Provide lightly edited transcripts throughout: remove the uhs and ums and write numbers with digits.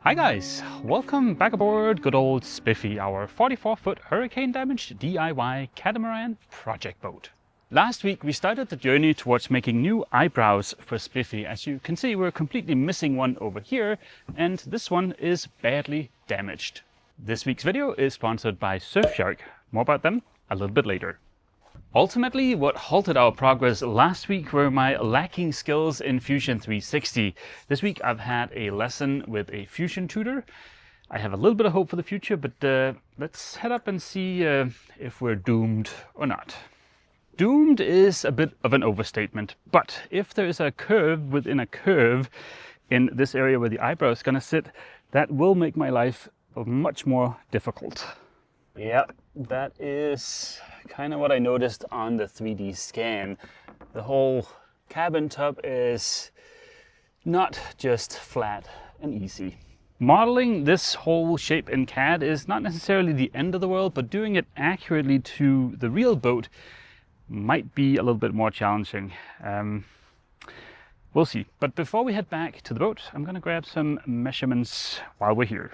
Hi guys, welcome back aboard good old Spiffy, our 44-foot hurricane damaged DIY catamaran project boat. Last week we started the journey towards making new eyebrows for Spiffy. As you can see, we're completely missing one over here, and this one is badly damaged. This week's video is sponsored by Surfshark. More about them a little bit later. Ultimately, what halted our progress last week were my lacking skills in Fusion 360. This week I've had a lesson with a Fusion tutor. I have a little bit of hope for the future, but let's head up and see if we're doomed or not. Doomed is a bit of an overstatement, but if there is a curve within a curve in this area where the eyebrow is going to sit, that will make my life much more difficult. Yep, that is kind of what I noticed on the 3D scan. The whole cabin tub is not just flat and easy. Modeling this whole shape in CAD is not necessarily the end of the world, but doing it accurately to the real boat might be a little bit more challenging. We'll see. But before we head back to the boat, I'm going to grab some measurements while we're here.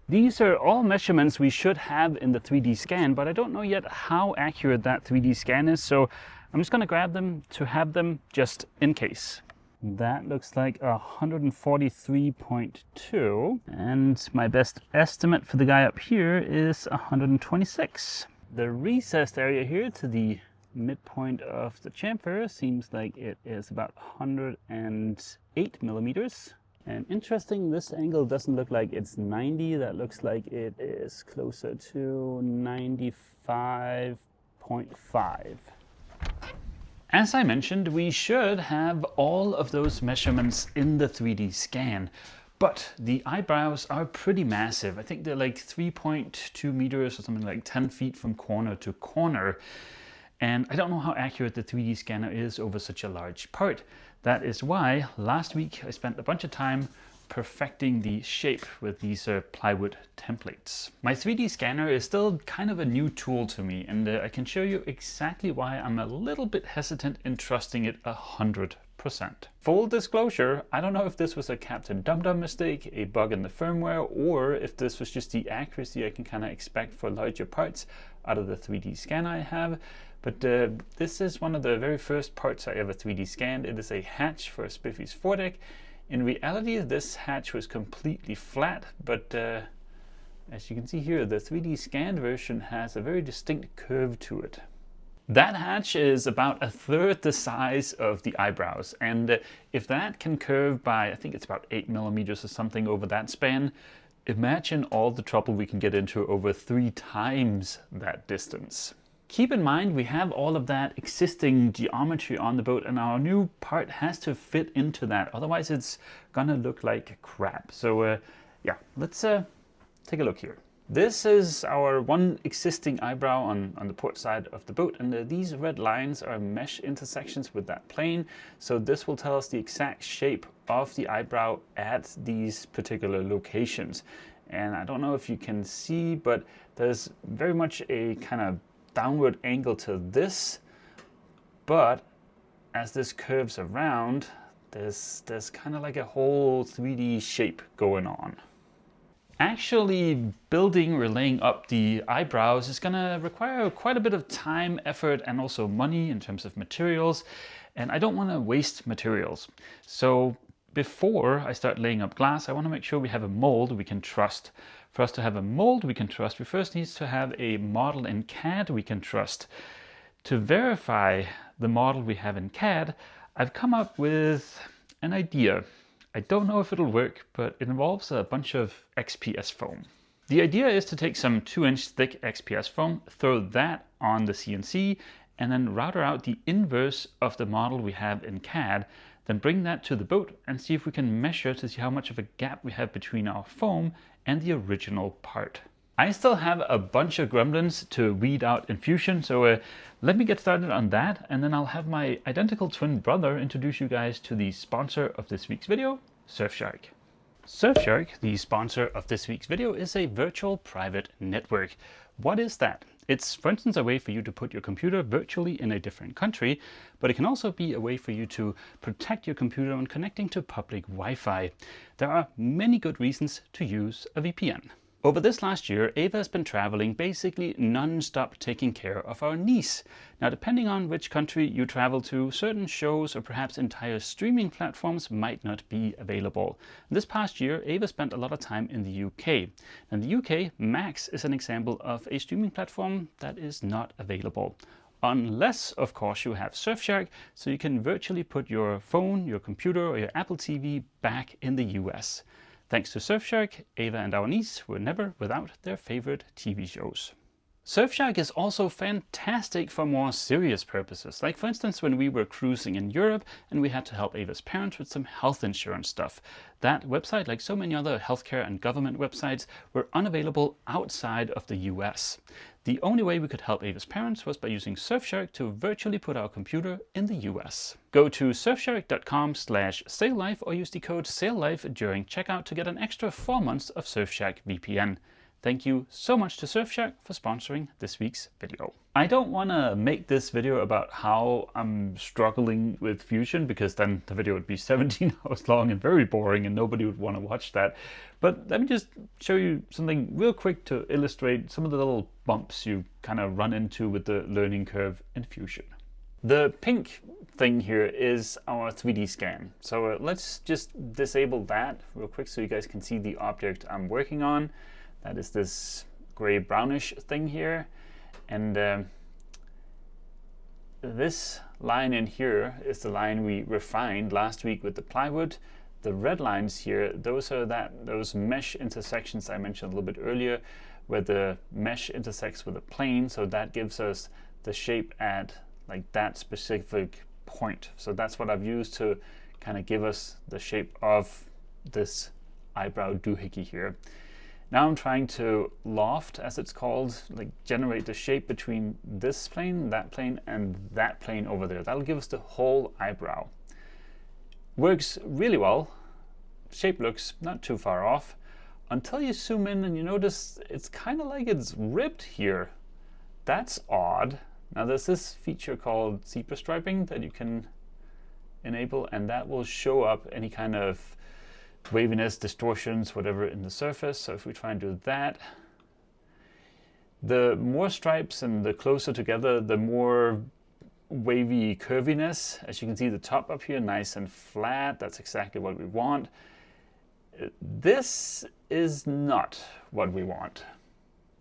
These are all measurements we should have in the 3D scan, but I don't know yet how accurate that 3D scan is, so I'm just going to grab them to have them just in case. That looks like 143.2, and my best estimate for the guy up here is 126. The recessed area here to the midpoint of the chamfer seems like it is about 108 millimeters. And interesting, this angle doesn't look like it's 90, that looks like it is closer to 95.5. As I mentioned, we should have all of those measurements in the 3D scan, but the eyebrows are pretty massive. I think they're like 3.2 meters or something, like 10 feet from corner to corner. And I don't know how accurate the 3D scanner is over such a large part. That is why last week I spent a bunch of time perfecting the shape with these plywood templates. My 3D scanner is still kind of a new tool to me, and I can show you exactly why I'm a little bit hesitant in trusting it 100%. Full disclosure, I don't know if this was a Captain Dum-Dum mistake, a bug in the firmware, or if this was just the accuracy I can kind of expect for larger parts out of the 3D scanner I have. But this is one of the very first parts I ever 3D scanned. It is a hatch for Spiffy's foredeck. In reality, this hatch was completely flat, but as you can see here, the 3D scanned version has a very distinct curve to it. That hatch is about 1/3 the size of the eyebrows, and if that can curve by, I think it's about 8 millimeters or something over that span, imagine all the trouble we can get into over 3 times that distance. Keep in mind, we have all of that existing geometry on the boat, and our new part has to fit into that. Otherwise, it's gonna look like crap. So yeah, let's take a look here. This is our one existing eyebrow on the port side of the boat, and these red lines are mesh intersections with that plane. So this will tell us the exact shape of the eyebrow at these particular locations. And I don't know if you can see, but there's very much a kind of downward angle to this, but as this curves around, there's kind of like a whole 3D shape going on. Actually building or laying up the eyebrows is going to require quite a bit of time, effort, and also money in terms of materials, and I don't want to waste materials. So before I start laying up glass, I want to make sure we have a mold we can trust. For us to have a mold we can trust, we first need to have a model in CAD we can trust. To verify the model we have in CAD, I've come up with an idea. I don't know if it'll work, but it involves a bunch of XPS foam. The idea is to take some 2-inch thick XPS foam, throw that on the CNC, and then router out the inverse of the model we have in CAD, then bring that to the boat and see if we can measure to see how much of a gap we have between our foam and the original part. I still have a bunch of gremlins to weed out in Fusion, so let me get started on that, and then I'll have my identical twin brother introduce you guys to the sponsor of this week's video, Surfshark. Surfshark, the sponsor of this week's video, is a virtual private network. What is that? It's, for instance, a way for you to put your computer virtually in a different country, but it can also be a way for you to protect your computer when connecting to public Wi-Fi. There are many good reasons to use a VPN. Over this last year, Ava has been traveling basically non-stop taking care of our niece. Now, depending on which country you travel to, certain shows or perhaps entire streaming platforms might not be available. This past year, Ava spent a lot of time in the UK. In the UK, Max is an example of a streaming platform that is not available. Unless, of course, you have Surfshark, so you can virtually put your phone, your computer, or your Apple TV back in the US. Thanks to Surfshark, Ava and our niece were never without their favorite TV shows. Surfshark is also fantastic for more serious purposes, like for instance when we were cruising in Europe and we had to help Ava's parents with some health insurance stuff. That website, like so many other healthcare and government websites, were unavailable outside of the US. The only way we could help Ava's parents was by using Surfshark to virtually put our computer in the US. Go to surfshark.com/saillife or use the code SAILLIFE during checkout to get an extra 4 months of Surfshark VPN. Thank you so much to Surfshark for sponsoring this week's video. I don't want to make this video about how I'm struggling with Fusion, because then the video would be 17 hours long and very boring and nobody would want to watch that. But let me just show you something real quick to illustrate some of the little bumps you kind of run into with the learning curve in Fusion. The pink thing here is our 3D scan. So let's just disable that real quick so you guys can see the object I'm working on. That is this gray brownish thing here. And this line in here is the line we refined last week with the plywood. The red lines here, those are those mesh intersections I mentioned a little bit earlier, where the mesh intersects with the plane. So that gives us the shape at like that specific point. So that's what I've used to kind of give us the shape of this eyebrow doohickey here. Now I'm trying to loft, as it's called, like generate the shape between this plane, and that plane over there. That'll give us the whole eyebrow. Works really well. Shape looks not too far off until you zoom in and you notice it's kind of like it's ripped here. That's odd. Now there's this feature called zebra striping that you can enable, and that will show up any kind of waviness, distortions, whatever in the surface. So if we try and do that, the more stripes and the closer together, the more wavy curviness. As you can see, the top up here, nice and flat. That's exactly what we want. This is not what we want.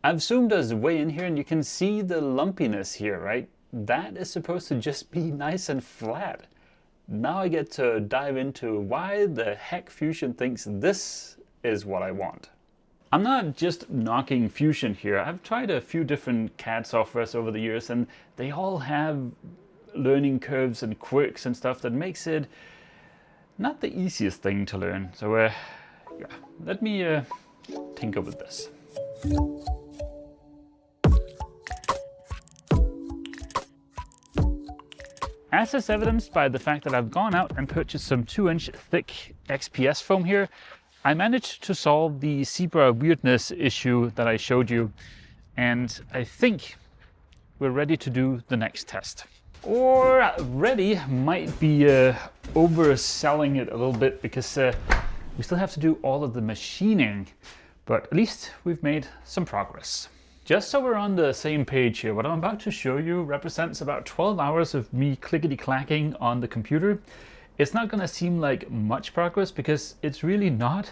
I've zoomed us way in here and you can see the lumpiness here, right? That is supposed to just be nice and flat. Now I get to dive into why the heck Fusion thinks this is what I want. I'm not just knocking Fusion here. I've tried a few different CAD softwares over the years and they all have learning curves and quirks and stuff that makes it not the easiest thing to learn. So yeah, let me tinker with this. As is evidenced by the fact that I've gone out and purchased some 2-inch thick XPS foam here, I managed to solve the zebra weirdness issue that I showed you, and I think we're ready to do the next test. Or ready might be overselling it a little bit, because we still have to do all of the machining, but at least we've made some progress. Just so we're on the same page here, what I'm about to show you represents about 12 hours of me clickety-clacking on the computer. It's not going to seem like much progress because it's really not,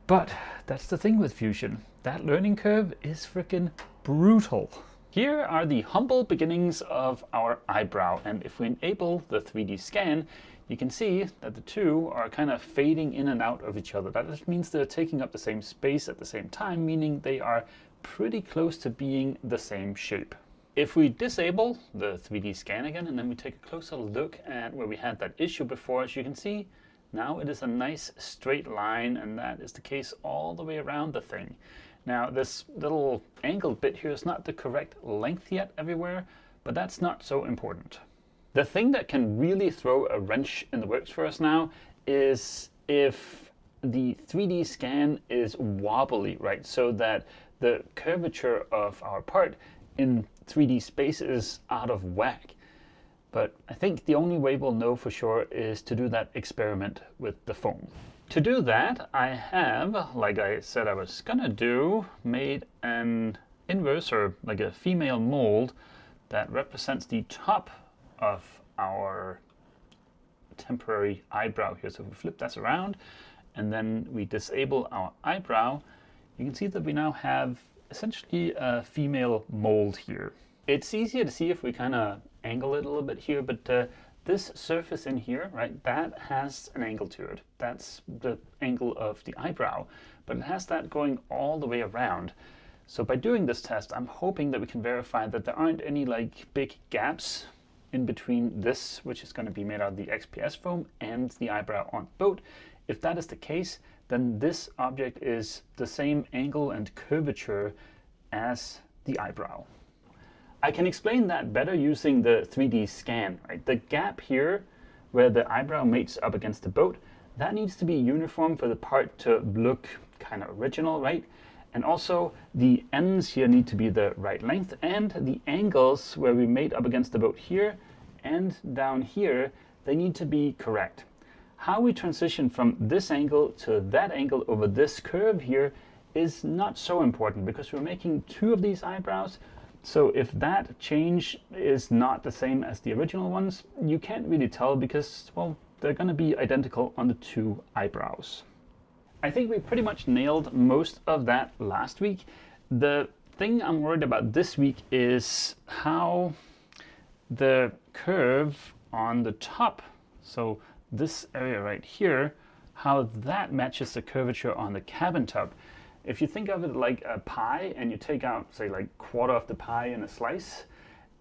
but that's the thing with Fusion. That learning curve is freaking brutal. Here are the humble beginnings of our eyebrow, and if we enable the 3D scan, you can see that the two are kind of fading in and out of each other. That just means they're taking up the same space at the same time, meaning they are pretty close to being the same shape. If we disable the 3D scan again and then we take a closer look at where we had that issue before, as you can see, now it is a nice straight line, and that is the case all the way around the thing. Now this little angled bit here is not the correct length yet everywhere, but that's not so important. The thing that can really throw a wrench in the works for us now is if the 3D scan is wobbly, right? So that the curvature of our part in 3D space is out of whack. But I think the only way we'll know for sure is to do that experiment with the foam. To do that, I have, like I said I was gonna do, made an inverse, or like a female mold that represents the top of our temporary eyebrow here. So if we flip that around and then we disable our eyebrow, you can see that we now have essentially a female mold here. It's easier to see if we kind of angle it a little bit here, but this surface in here, right, that has an angle to it. That's the angle of the eyebrow, but it has that going all the way around. So by doing this test, I'm hoping that we can verify that there aren't any like big gaps in between this, which is going to be made out of the XPS foam, and the eyebrow on the boat. If that is the case, then this object is the same angle and curvature as the eyebrow. I can explain that better using the 3D scan, right? The gap here where the eyebrow mates up against the boat, that needs to be uniform for the part to look kind of original, right? And also the ends here need to be the right length, and the angles where we mate up against the boat here and down here, they need to be correct. How we transition from this angle to that angle over this curve here is not so important, because we're making two of these eyebrows. So if that change is not the same as the original ones, you can't really tell, because, well, they're going to be identical on the two eyebrows. I think we pretty much nailed most of that last week. The thing I'm worried about this week is how the curve on the top, so this area right here, how that matches the curvature on the cabin top. If you think of it like a pie, and you take out, say, like quarter of the pie in a slice,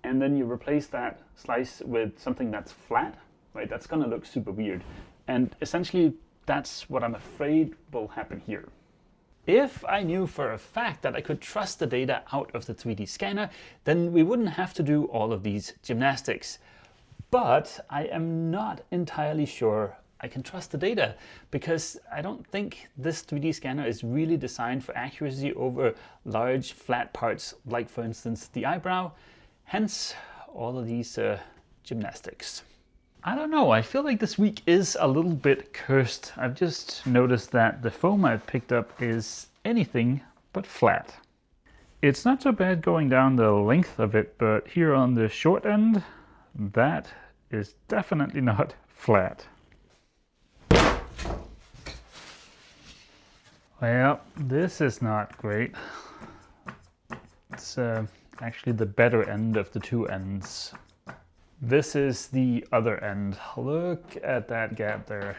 and then you replace that slice with something that's flat, right, that's going to look super weird. And essentially that's what I'm afraid will happen here. If I knew for a fact that I could trust the data out of the 3D scanner, then we wouldn't have to do all of these gymnastics. But I am not entirely sure I can trust the data, because I don't think this 3D scanner is really designed for accuracy over large flat parts, like for instance the eyebrow, hence all of these gymnastics. I don't know, I feel like this week is a little bit cursed. I've just noticed that the foam I've picked up is anything but flat. It's not so bad going down the length of it, but here on the short end, that is definitely not flat. Well, this is not great. It's actually the better end of the two ends. This is the other end. Look at that gap there.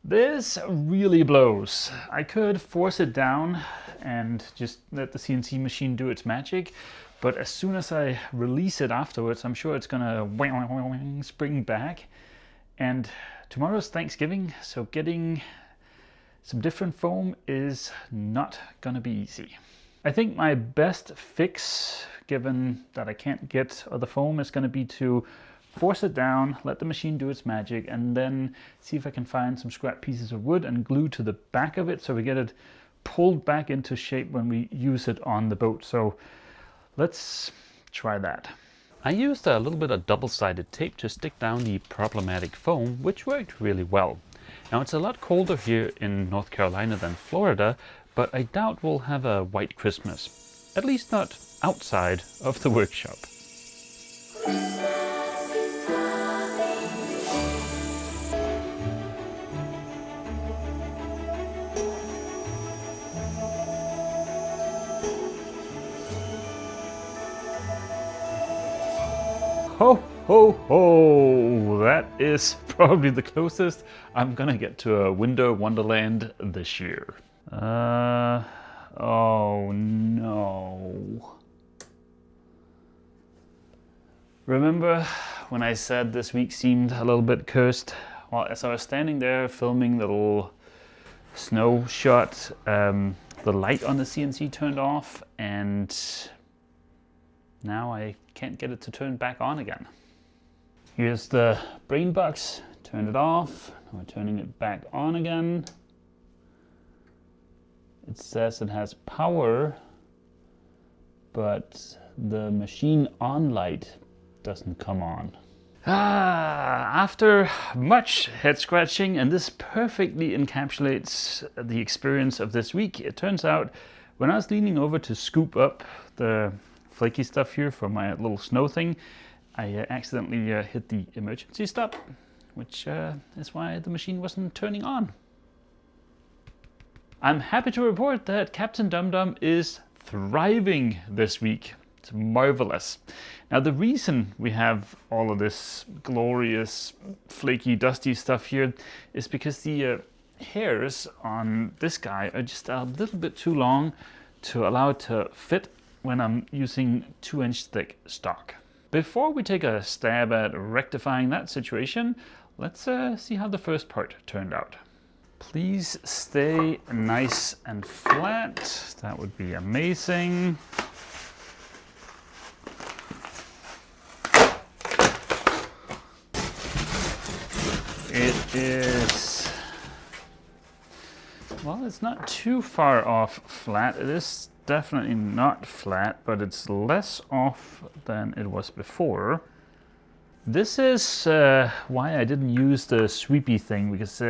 This really blows. I could force it down and just let the CNC machine do its magic, but as soon as I release it afterwards, I'm sure it's gonna spring back. And tomorrow's Thanksgiving, so getting some different foam is not gonna be easy. I think my best fix, given that I can't get other foam, is gonna be to force it down, let the machine do its magic, and then see if I can find some scrap pieces of wood and glue to the back of it so we get it pulled back into shape when we use it on the boat. So let's try that. I used a little bit of double-sided tape to stick down the problematic foam, which worked really well. Now it's a lot colder here in North Carolina than Florida, but I doubt we'll have a white Christmas. At least not outside of the workshop. Ho, ho, ho! That is probably the closest I'm gonna get to a winter wonderland this year. Oh no. Remember when I said this week seemed a little bit cursed? Well, as I was standing there filming the little snow shot, the light on the CNC turned off, and now I can't get it to turn back on again. Here's the brain box, turned it off, now we're turning it back on again. It says it has power, but the machine on light doesn't come on. After much head scratching, and this perfectly encapsulates the experience of this week, it turns out when I was leaning over to scoop up the flaky stuff here for my little snow thing, I accidentally hit the emergency stop, which is why the machine wasn't turning on. I'm happy to report that Captain Dum-Dum is thriving this week. It's marvelous. Now the reason we have all of this glorious flaky dusty stuff here is because the hairs on this guy are just a little bit too long to allow it to fit when I'm using 2-inch thick stock. Before we take a stab at rectifying that situation, let's see how the first part turned out. Please stay nice and flat. That would be amazing. It is, well, it's not too far off flat. It is definitely not flat, but it's less off than it was before. This is why I didn't use the sweepy thing, because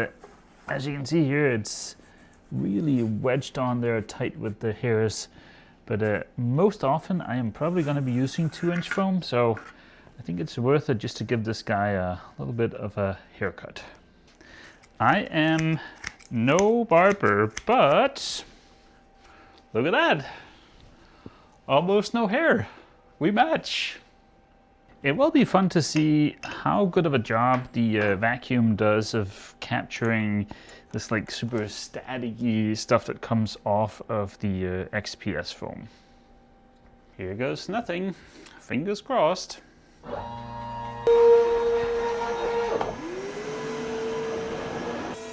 as you can see here, it's really wedged on there tight with the hairs. But most often I am probably going to be using 2-inch foam, so I think it's worth it just to give this guy a little bit of a haircut. I am no barber, but look at that. Almost no hair. We match. It will be fun to see how good of a job the vacuum does of capturing this like super staticky stuff that comes off of the XPS foam. Here goes nothing. Fingers crossed.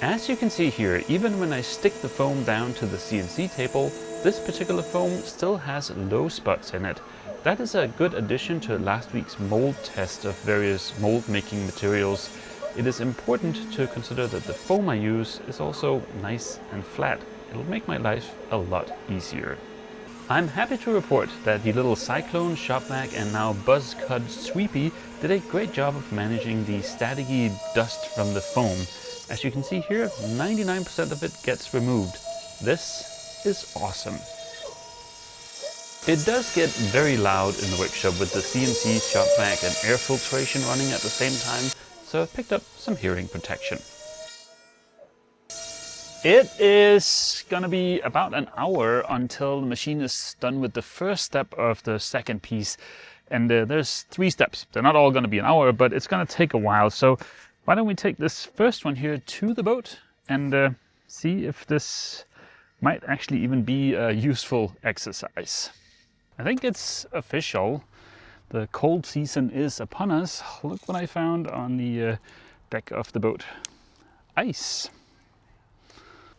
As you can see here, even when I stick the foam down to the CNC table, this particular foam still has low spots in it. That is a good addition to last week's mold test of various mold making materials. It is important to consider that the foam I use is also nice and flat. It'll make my life a lot easier. I'm happy to report that the little Cyclone, Shopvac and now BuzzCud Sweepy did a great job of managing the staticky dust from the foam. As you can see here, 99% of it gets removed. This is awesome. It does get very loud in the workshop with the CNC, Shopvac and air filtration running at the same time, so I've picked up some hearing protection. It is gonna be about an hour until the machine is done with the first step of the second piece. And there's 3 steps. They're not all gonna be an hour, but it's gonna take a while. So why don't we take this first one here to the boat and see if this might actually even be a useful exercise. I think it's official. The cold season is upon us. Look what I found on the deck of the boat. Ice.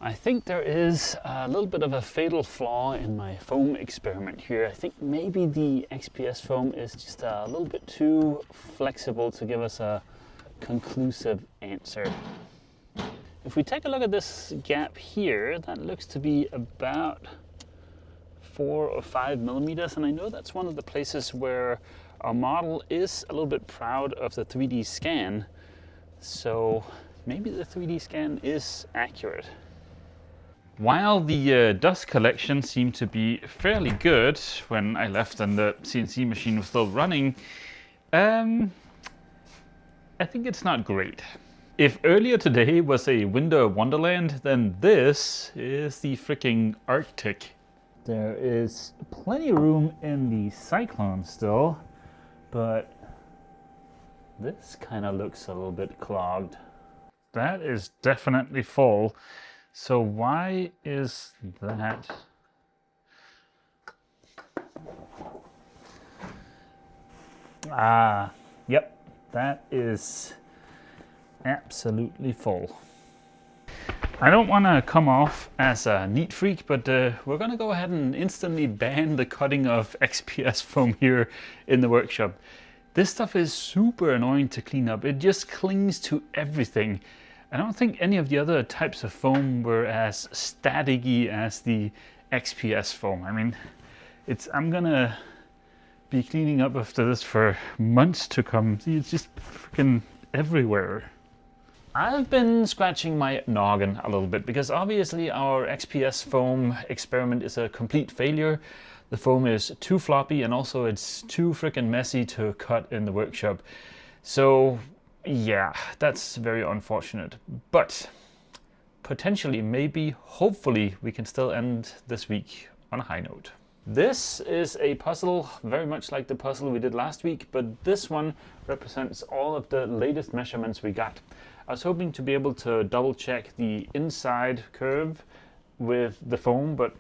I think there is a little bit of a fatal flaw in my foam experiment here. I think maybe the XPS foam is just a little bit too flexible to give us a conclusive answer. If we take a look at this gap here, that looks to be about 4 or 5 millimeters, and I know that's one of the places where our model is a little bit proud of the 3D scan, so maybe the 3D scan is accurate. While the dust collection seemed to be fairly good when I left and the CNC machine was still running, I think it's not great. If earlier today was a winter wonderland, then this is the freaking Arctic. There is plenty of room in the Cyclone still, but this kind of looks a little bit clogged. That is definitely full. So why is that? Yep, that is absolutely full. I don't want to come off as a neat freak, but we're going to go ahead and instantly ban the cutting of XPS foam here in the workshop. This stuff is super annoying to clean up. It just clings to everything. I don't think any of the other types of foam were as staticky as the XPS foam. I mean, I'm gonna be cleaning up after this for months to come. See, it's just freaking everywhere. I've been scratching my noggin a little bit because obviously our XPS foam experiment is a complete failure. The foam is too floppy and also it's too freaking messy to cut in the workshop. So yeah, that's very unfortunate. But potentially, maybe, hopefully, we can still end this week on a high note. This is a puzzle very much like the puzzle we did last week, but this one represents all of the latest measurements we got. I was hoping to be able to double check the inside curve with the foam, but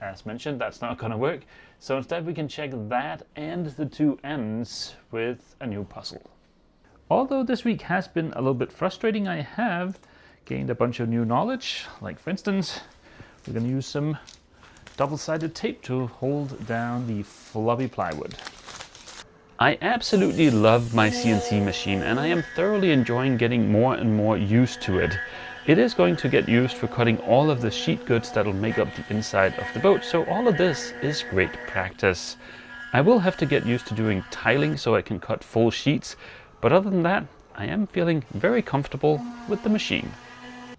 as mentioned, that's not going to work. So instead we can check that and the two ends with a new puzzle. Although this week has been a little bit frustrating, I have gained a bunch of new knowledge. Like for instance, we're going to use some double-sided tape to hold down the floppy plywood. I absolutely love my CNC machine and I am thoroughly enjoying getting more and more used to it. It is going to get used for cutting all of the sheet goods that will make up the inside of the boat, so all of this is great practice. I will have to get used to doing tiling so I can cut full sheets, but other than that, I am feeling very comfortable with the machine.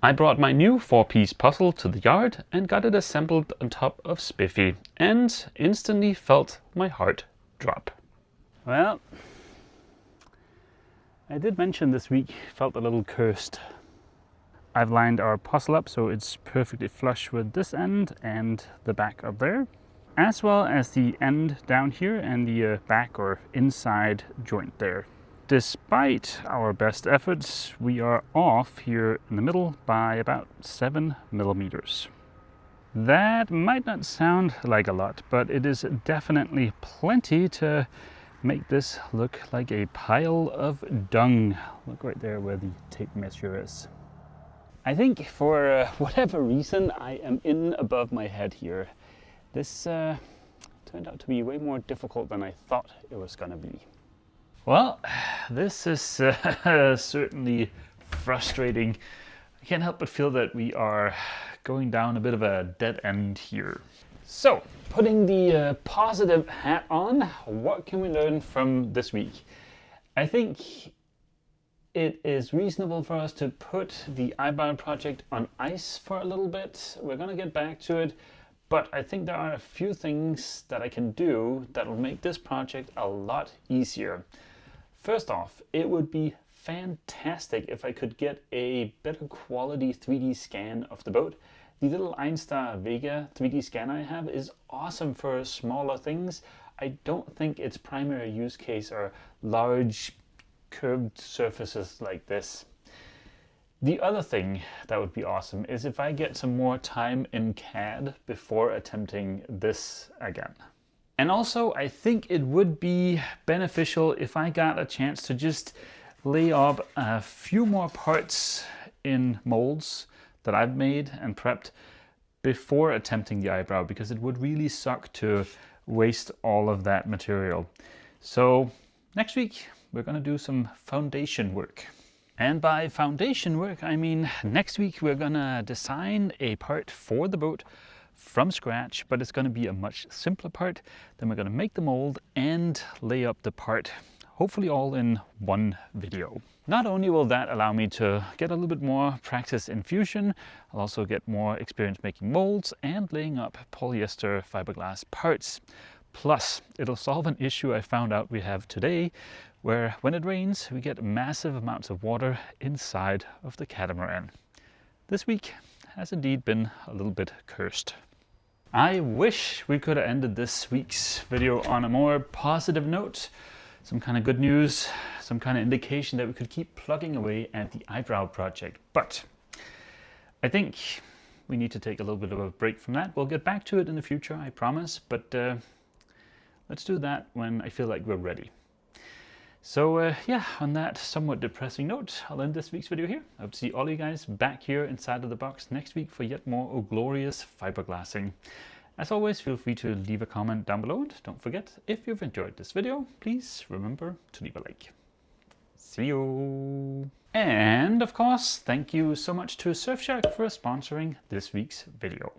I brought my new 4-piece puzzle to the yard and got it assembled on top of Spiffy, and instantly felt my heart drop. Well, I did mention this week felt a little cursed. I've lined our puzzle up so it's perfectly flush with this end and the back up there, as well as the end down here and the back or inside joint there. Despite our best efforts, we are off here in the middle by about 7 millimeters. That might not sound like a lot, but it is definitely plenty to make this look like a pile of dung. Look right there where the tape measure is. I think for whatever reason I am in above my head here. This turned out to be way more difficult than I thought it was going to be. Well, this is certainly frustrating. I can't help but feel that we are going down a bit of a dead end here. So, putting the positive hat on, what can we learn from this week? I think it is reasonable for us to put the eyebrow project on ice for a little bit. We're going to get back to it, but I think there are a few things that I can do that will make this project a lot easier. First off, it would be fantastic if I could get a better quality 3D scan of the boat. The little Einstar Vega 3D scan I have is awesome for smaller things. I don't think its primary use case are large curved surfaces like this. The other thing that would be awesome is if I get some more time in CAD before attempting this again. And also, I think it would be beneficial if I got a chance to just lay up a few more parts in molds that I've made and prepped before attempting the eyebrow, because it would really suck to waste all of that material. So next week, we're going to do some foundation work. And by foundation work, I mean next week we're going to design a part for the boat from scratch, but it's going to be a much simpler part. Then we're going to make the mold and lay up the part, hopefully all in one video. Not only will that allow me to get a little bit more practice in fusion, I'll also get more experience making molds and laying up polyester fiberglass parts. Plus, it'll solve an issue I found out we have today, where when it rains, we get massive amounts of water inside of the catamaran. This week has indeed been a little bit cursed. I wish we could have ended this week's video on a more positive note, some kind of good news, some kind of indication that we could keep plugging away at the eyebrow project. But I think we need to take a little bit of a break from that. We'll get back to it in the future, I promise, but let's do that when I feel like we're ready. So yeah, on that somewhat depressing note, I'll end this week's video here. I hope to see all you guys back here inside of the box next week for yet more glorious fiberglassing. As always, feel free to leave a comment down below, and don't forget, if you've enjoyed this video, please remember to leave a like. See you! And of course, thank you so much to Surfshark for sponsoring this week's video.